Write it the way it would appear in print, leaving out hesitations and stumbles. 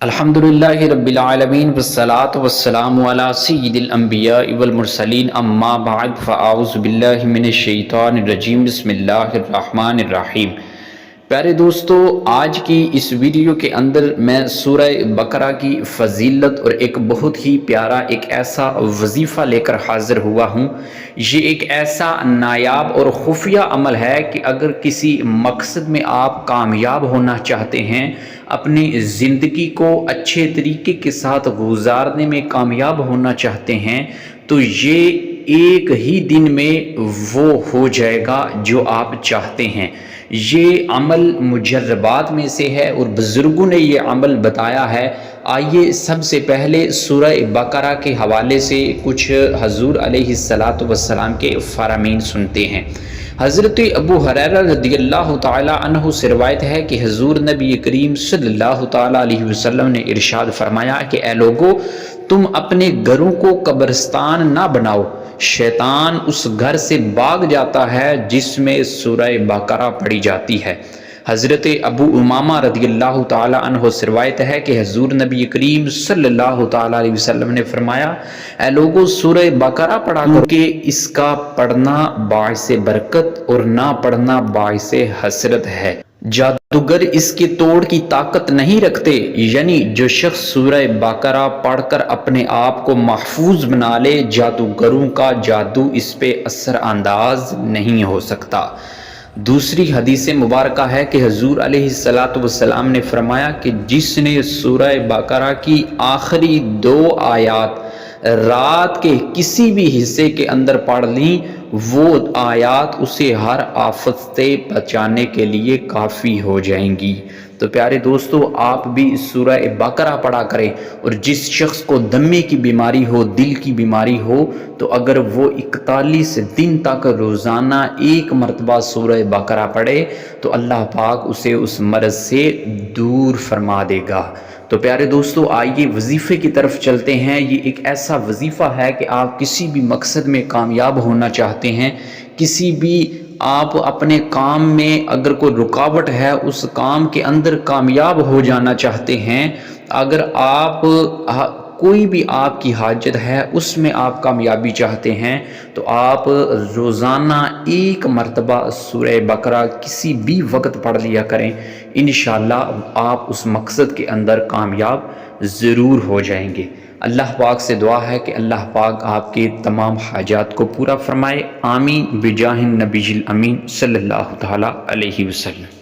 الحمدللہ رب العالمین والصلاة والسلام علی سید الانبیاء والمرسلین اما بعد فاعوذ باللہ من الشیطان الرجیم بسم اللہ الرحمن الرحیم۔ پیارے دوستو، آج کی اس ویڈیو کے اندر میں سورہ بقرہ کی فضیلت اور ایک بہت ہی پیارا ایک ایسا وظیفہ لے کر حاضر ہوا ہوں۔ یہ ایک ایسا نایاب اور خفیہ عمل ہے کہ اگر کسی مقصد میں آپ کامیاب ہونا چاہتے ہیں، اپنی زندگی کو اچھے طریقے کے ساتھ گزارنے میں کامیاب ہونا چاہتے ہیں، تو یہ ایک ہی دن میں وہ ہو جائے گا جو آپ چاہتے ہیں۔ یہ عمل مجربات میں سے ہے اور بزرگوں نے یہ عمل بتایا ہے۔ آئیے سب سے پہلے سورہ بقرہ کے حوالے سے کچھ حضور علیہ السلام کے فرامین سنتے ہیں۔ حضرت ابو ہریرہ رضی اللہ تعالی عنہ سے روایت ہے کہ حضور نبی کریم صلی اللہ تعالی علیہ وسلم نے ارشاد فرمایا کہ اے لوگو، تم اپنے گھروں کو قبرستان نہ بناؤ، شیطان اس گھر سے بھاگ جاتا ہے جس میں سورہ بقرہ پڑھی جاتی ہے۔ حضرت ابو امامہ رضی اللہ تعالی عنہ سے روایت ہے کہ حضور نبی کریم صلی اللہ تعالی علیہ وسلم نے فرمایا، اے لوگو، سورہ بقرہ پڑھا کرو کہ اس کا پڑھنا باعث برکت اور نہ پڑھنا باعث حسرت ہے۔ جادوگر اس کے توڑ کی طاقت نہیں رکھتے، یعنی جو شخص سورہ بقرہ پڑھ کر اپنے آپ کو محفوظ بنا لے، جادوگروں کا جادو اس پہ اثر انداز نہیں ہو سکتا۔ دوسری حدیث مبارکہ ہے کہ حضور علیہ السلام نے فرمایا کہ جس نے سورہ بقرہ کی آخری 2 آیات رات کے کسی بھی حصے کے اندر پڑھ لیں، وہ آیات اسے ہر آفت سے بچانے کے لیے کافی ہو جائیں گی۔ تو پیارے دوستو، آپ بھی سورہ بقرہ پڑھا کریں، اور جس شخص کو دمے کی بیماری ہو، دل کی بیماری ہو، تو اگر وہ 41 دن تک روزانہ 1 مرتبہ سورہ بقرہ پڑھے تو اللہ پاک اسے اس مرض سے دور فرما دے گا۔ تو پیارے دوستو، آئیے وظیفے کی طرف چلتے ہیں۔ یہ ایک ایسا وظیفہ ہے کہ آپ کسی بھی مقصد میں کامیاب ہونا چاہتے ہیں، کسی بھی آپ اپنے کام میں اگر کوئی رکاوٹ ہے، اس کام کے اندر کامیاب ہو جانا چاہتے ہیں، اگر آپ کوئی بھی آپ کی حاجت ہے اس میں آپ کامیابی چاہتے ہیں، تو آپ روزانہ 1 مرتبہ سورہ بقرہ کسی بھی وقت پڑھ لیا کریں۔ انشاءاللہ آپ اس مقصد کے اندر کامیاب ضرور ہو جائیں گے۔ اللہ پاک سے دعا ہے کہ اللہ پاک آپ کے تمام حاجات کو پورا فرمائے۔ آمین بجاہ النبی الامین صلی اللہ تعالی علیہ وسلم۔